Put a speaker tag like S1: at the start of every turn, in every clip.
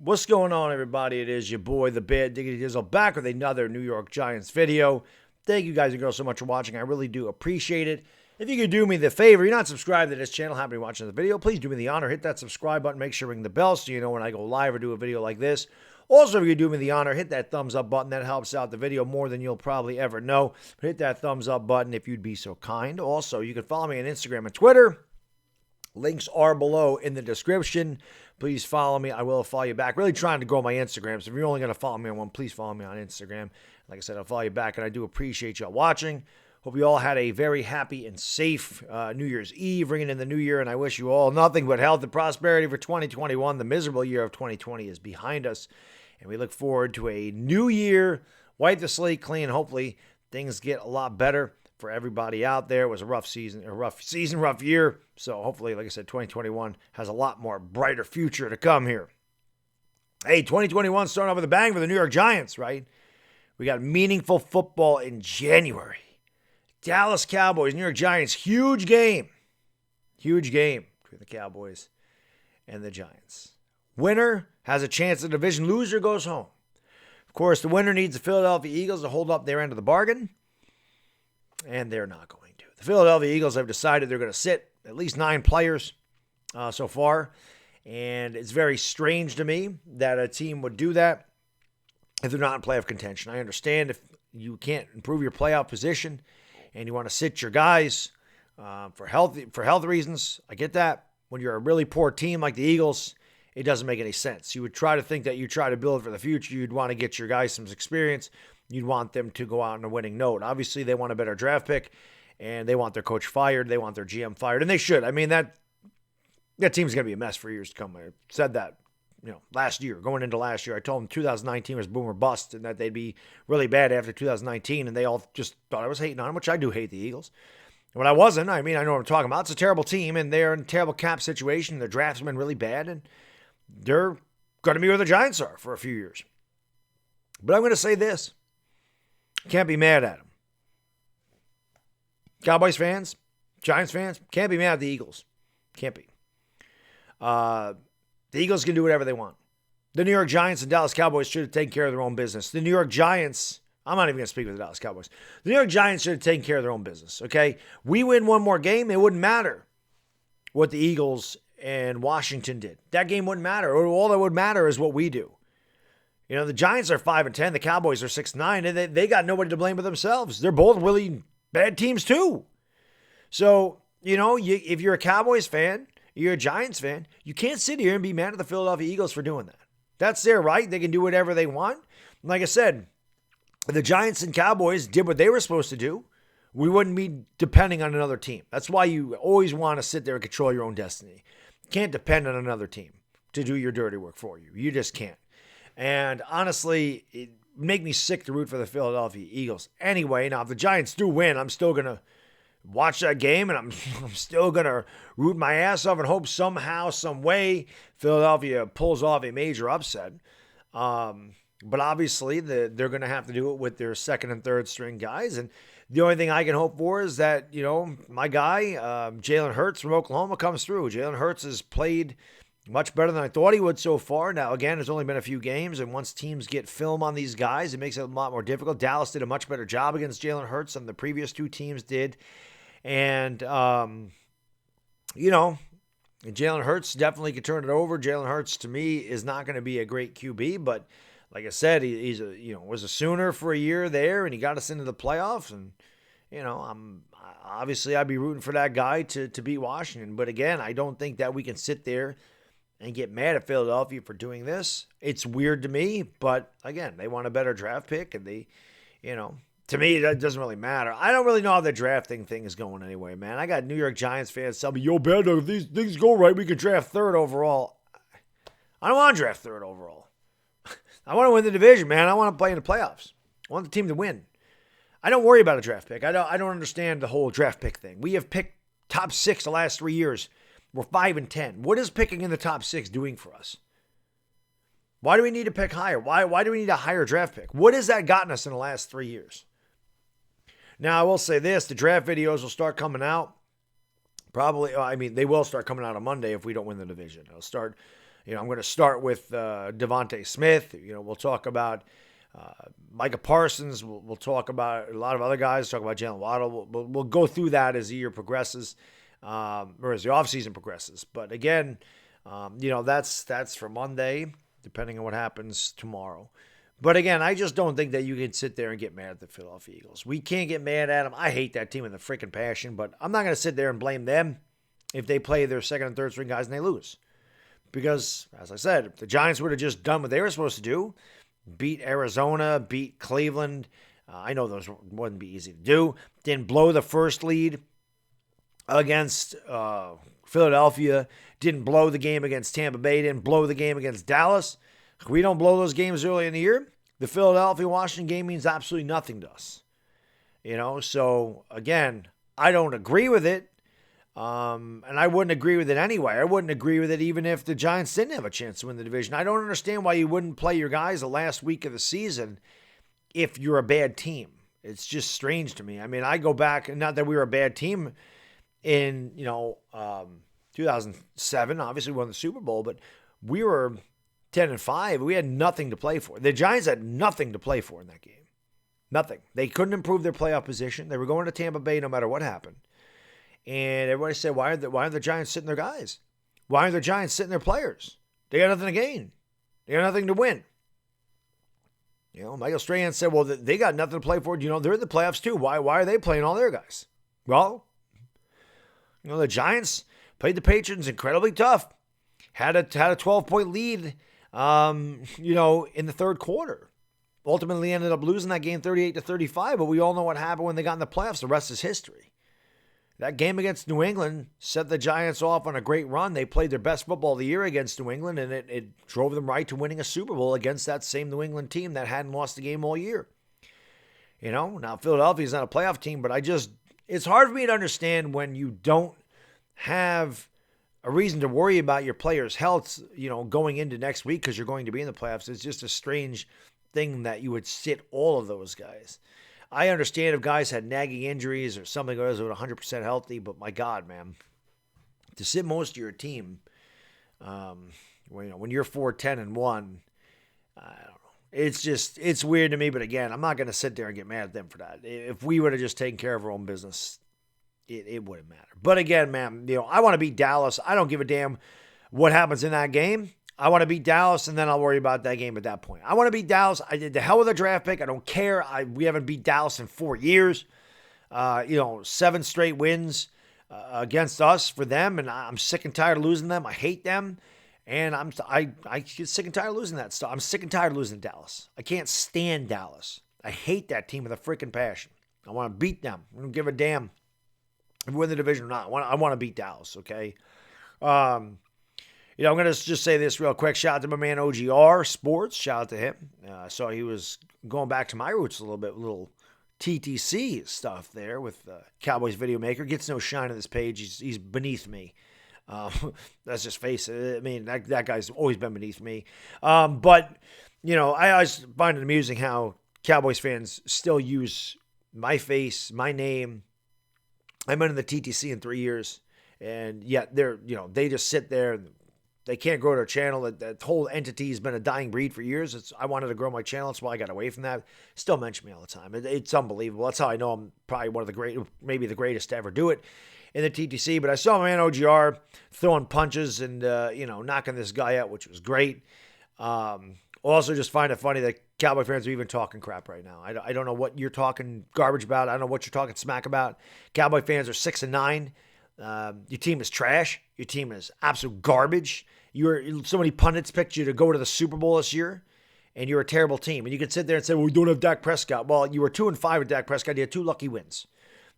S1: What's going on, everybody? It is your boy, the Bad Diggity Dizzle, back with another New York Giants video. Thank you guys and girls so much for watching. I really do appreciate it. If you could do me the favor, you're not subscribed to this channel, happen to be watching the video, please do me the honor, hit that subscribe button, make sure to ring the bell so you know when I go live or do a video like this. Also, if you do me the honor, hit that thumbs up button. That helps out the video more than you'll probably ever know. But hit that thumbs up button if you'd be so kind. Also, you can follow me on Instagram and Twitter. Links are below in the description. Please follow me. I will follow you back. Really trying to grow my Instagram. So if you're only going to follow me on one, please follow me on Instagram. Like I said, I'll follow you back. And I do appreciate y'all watching. Hope you all had a very happy and safe New Year's Eve, ringing in the new year. And I wish you all nothing but health and prosperity for 2021. The miserable year of 2020 is behind us. And we look forward to a new year. Wipe the slate clean. Hopefully things get a lot better for everybody out there. It was a rough season, rough year. So hopefully, like I said, 2021 has a lot more brighter future to come here. Hey, 2021 starting off with a bang for the New York Giants, right? We got meaningful football in January. Dallas Cowboys, New York Giants, huge game. Huge game between the Cowboys and the Giants. Winner has a chance at the division. Loser goes home. Of course, the winner needs the Philadelphia Eagles to hold up their end of the bargain. And they're not going to. The Philadelphia Eagles have decided they're going to sit at least 9 players so far. And it's very strange to me that a team would do that if they're not in playoff contention. I understand if you can't improve your playoff position and you want to sit your guys for health reasons. I get that. When you're a really poor team like the Eagles, it doesn't make any sense. You would try to think that you try to build for the future. You'd want to get your guys some experience. You'd want them to go out on a winning note. Obviously, they want a better draft pick, and they want their coach fired. They want their GM fired, and they should. I mean, that team's going to be a mess for years to come. I said that, last year, going into last year. I told them 2019 was boom or bust, and that they'd be really bad after 2019, and they all just thought I was hating on them, which I do hate the Eagles. When I wasn't, I know what I'm talking about. It's a terrible team, and they're in a terrible cap situation. Their draft's been really bad, and they're going to be where the Giants are for a few years. But I'm going to say this. Can't be mad at them. Cowboys fans, Giants fans, can't be mad at the Eagles. Can't be. The Eagles can do whatever they want. The New York Giants and Dallas Cowboys should have taken care of their own business. The New York Giants, I'm not even going to speak with the Dallas Cowboys. The New York Giants should have taken care of their own business, okay? We win one more game, it wouldn't matter what the Eagles and Washington did. That game wouldn't matter. All that would matter is what we do. The Giants are 5-10. The Cowboys are 6-9. And they got nobody to blame but themselves. They're both really bad teams too. So, if you're a Cowboys fan, you're a Giants fan, you can't sit here and be mad at the Philadelphia Eagles for doing that. That's their right. They can do whatever they want. Like I said, if the Giants and Cowboys did what they were supposed to do, we wouldn't be depending on another team. That's why you always want to sit there and control your own destiny. You can't depend on another team to do your dirty work for you. You just can't. And honestly, it make me sick to root for the Philadelphia Eagles. Anyway, now if the Giants do win, I'm still going to watch that game, and I'm still going to root my ass off and hope somehow, some way, Philadelphia pulls off a major upset. But obviously, they're going to have to do it with their second and third string guys. And the only thing I can hope for is that, my guy, Jalen Hurts from Oklahoma, comes through. Jalen Hurts has played much better than I thought he would so far. Now, again, it's only been a few games, and once teams get film on these guys, it makes it a lot more difficult. Dallas did a much better job against Jalen Hurts than the previous 2 teams did. And, Jalen Hurts definitely could turn it over. Jalen Hurts, to me, is not going to be a great QB, but like I said, he's was a Sooner for a year there, and he got us into the playoffs. And, I'd be rooting for that guy to beat Washington. But again, I don't think that we can sit there and get mad at Philadelphia for doing this. It's weird to me, but again, they want a better draft pick, and they, to me, that doesn't really matter. I don't really know how the drafting thing is going anyway, man. I got New York Giants fans telling me, yo, Baddog, if these things go right, we could draft 3rd overall. I don't want to draft 3rd overall. I want to win the division, man. I want to play in the playoffs. I want the team to win. I don't worry about a draft pick. I don't understand the whole draft pick thing. We have picked top 6 the last 3 years. We're 5-10. What is picking in the top 6 doing for us? Why do we need to pick higher? Why do we need a higher draft pick? What has that gotten us in the last 3 years? Now, I will say this. The draft videos will start coming out. Probably, they will start coming out on Monday if we don't win the division. It'll start, I'm going to start with Devontae Smith. We'll talk about Micah Parsons. We'll talk about a lot of other guys. Talk about Jalen Waddle. We'll go through that as the year progresses, or as the offseason progresses. But again, that's for Monday, depending on what happens tomorrow. But again, I just don't think that you can sit there and get mad at the Philadelphia Eagles. We can't get mad at them. I hate that team with a freaking passion, but I'm not going to sit there and blame them if they play their second and third string guys and they lose. Because, as I said, if the Giants would have just done what they were supposed to do, beat Arizona, beat Cleveland, I know those wouldn't be easy to do, didn't blow the first lead against Philadelphia, didn't blow the game against Tampa Bay, didn't blow the game against Dallas. If we don't blow those games early in the year, the Philadelphia-Washington game means absolutely nothing to us. So again, I don't agree with it. And I wouldn't agree with it anyway. I wouldn't agree with it even if the Giants didn't have a chance to win the division. I don't understand why you wouldn't play your guys the last week of the season if you're a bad team. It's just strange to me. I mean, I go back, not that we were a bad team in, 2007. Obviously, we won the Super Bowl, but we were 10-5. We had nothing to play for. The Giants had nothing to play for in that game. Nothing. They couldn't improve their playoff position. They were going to Tampa Bay no matter what happened. And everybody said, why aren't the Giants sitting their guys? Why aren't the Giants sitting their players? They got nothing to gain. They got nothing to win. Michael Strahan said, well, they got nothing to play for. They're in the playoffs too. Why are they playing all their guys? Well, the Giants played the Patriots incredibly tough. Had a 12-point lead, in the third quarter. Ultimately ended up losing that game 38-35, but we all know what happened when they got in the playoffs. The rest is history. That game against New England set the Giants off on a great run. They played their best football of the year against New England, and it drove them right to winning a Super Bowl against that same New England team that hadn't lost the game all year. Now Philadelphia's not a playoff team, but it's hard for me to understand when you don't have a reason to worry about your players' health, going into next week because you're going to be in the playoffs. It's just a strange thing that you would sit all of those guys. I understand if guys had nagging injuries or something goes with 100% healthy, but my God, man, to sit most of your team, when you're 4-10-1, I don't know. It's weird to me, but again, I'm not going to sit there and get mad at them for that. If we would have just taken care of our own business, it wouldn't matter. But again, man, I want to beat Dallas. I don't give a damn what happens in that game. I want to beat Dallas, and then I'll worry about that game at that point. I want to beat Dallas. I did the hell with a draft pick. I don't care. We haven't beat Dallas in 4 years. 7 straight wins against us for them, and I'm sick and tired of losing them. I hate them, and I get sick and tired of losing that stuff. I'm sick and tired of losing Dallas. I can't stand Dallas. I hate that team with a freaking passion. I want to beat them. I don't give a damn if we win the division or not. I want to beat Dallas, okay? I'm going to just say this real quick. Shout out to my man OGR Sports. Shout out to him. I saw he was going back to my roots a little bit, little TTC stuff there with Cowboys Video Maker. Gets no shine on this page. He's beneath me. Let's just face it. I mean, that guy's always been beneath me. But I always find it amusing how Cowboys fans still use my face, my name. I've been in the TTC in 3 years, and yet they just sit there and they can't grow their channel. That whole entity has been a dying breed for years. I wanted to grow my channel. That's why I got away from that. Still mention me all the time. It's unbelievable. That's how I know I'm probably one of the maybe the greatest to ever do it in the TTC. But I saw my man OGR throwing punches and, knocking this guy out, which was great. Also just find it funny that Cowboy fans are even talking crap right now. I don't know what you're talking garbage about. I don't know what you're talking smack about. Cowboy fans are 6-9. Your team is trash. Your team is absolute garbage. So many pundits picked you to go to the Super Bowl this year, and you're a terrible team. And you can sit there and say, well, we don't have Dak Prescott. Well, you were 2-5 with Dak Prescott. You had 2 lucky wins.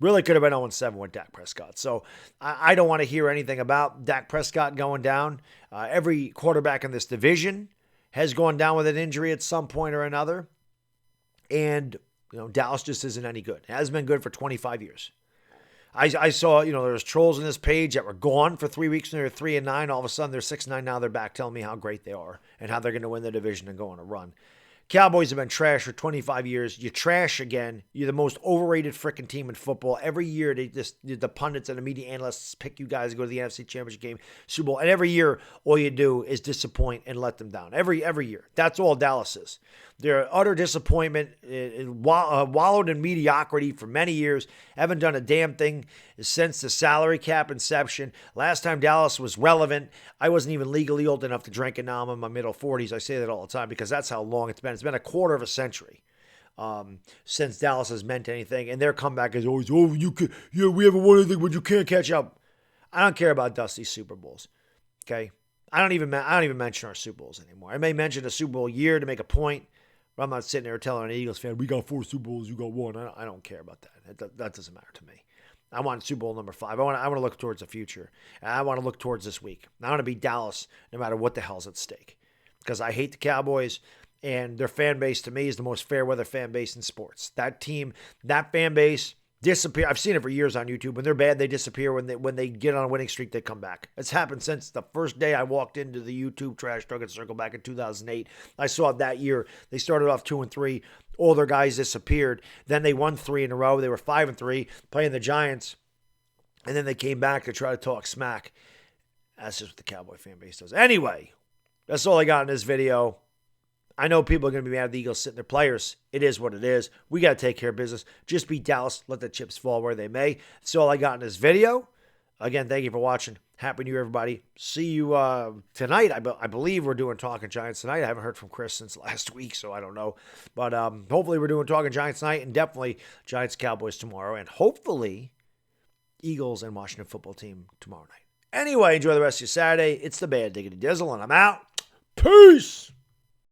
S1: Really could have been 0-7 with Dak Prescott. So I don't want to hear anything about Dak Prescott going down. Every quarterback in this division has gone down with an injury at some point or another. And, Dallas just isn't any good. It hasn't been good for 25 years. I saw, there was trolls on this page that were gone for 3 weeks and they're 3-9. All of a sudden they're 6-9 now. They're back telling me how great they are and how they're going to win the division and go on a run. Cowboys have been trash for 25 years. You trash again. You're the most overrated freaking team in football. Every year, the pundits and the media analysts pick you guys to go to the NFC Championship game, Super Bowl. And every year, all you do is disappoint and let them down. Every year. That's all Dallas is. They're utter disappointment, wallowed in mediocrity for many years. Haven't done a damn thing since the salary cap inception. Last time Dallas was relevant, I wasn't even legally old enough to drink, and now I'm in my middle 40s. I say that all the time because that's how long it's been. It's been a quarter of a century since Dallas has meant anything, and their comeback is always, we haven't won anything, but you can't catch up. I don't care about Dusty's Super Bowls. Okay, I don't even mention our Super Bowls anymore. I may mention a Super Bowl year to make a point. I'm not sitting there telling an Eagles fan, we got 4 Super Bowls, you got 1. I don't care about that. That doesn't matter to me. I want Super Bowl number 5. I want to look towards the future. And I want to look towards this week. I want to beat Dallas no matter what the hell's at stake. Because I hate the Cowboys, and their fan base to me is the most fair weather fan base in sports. That team, that fan base disappear. I've seen it for years on YouTube. When they're bad, they disappear. When they get on a winning streak, they come back. It's happened since the first day I walked into the YouTube trash talking circle back in 2008. I saw it that year. They started off 2-3. All their guys disappeared. Then they won 3 in a row. They were 5-3 playing the Giants. And then they came back to try to talk smack. That's just what the Cowboy fan base does. Anyway, that's all I got in this video. I know people are going to be mad at the Eagles sitting their players. It is what it is. We got to take care of business. Just beat Dallas. Let the chips fall where they may. That's all I got in this video. Again, thank you for watching. Happy New Year, everybody. See you tonight. I believe we're doing Talking Giants tonight. I haven't heard from Chris since last week, so I don't know. But hopefully we're doing Talking Giants tonight, and definitely Giants-Cowboys tomorrow, and hopefully Eagles and Washington football team tomorrow night. Anyway, enjoy the rest of your Saturday. It's the Bad Diggity Dizzle, and I'm out. Peace!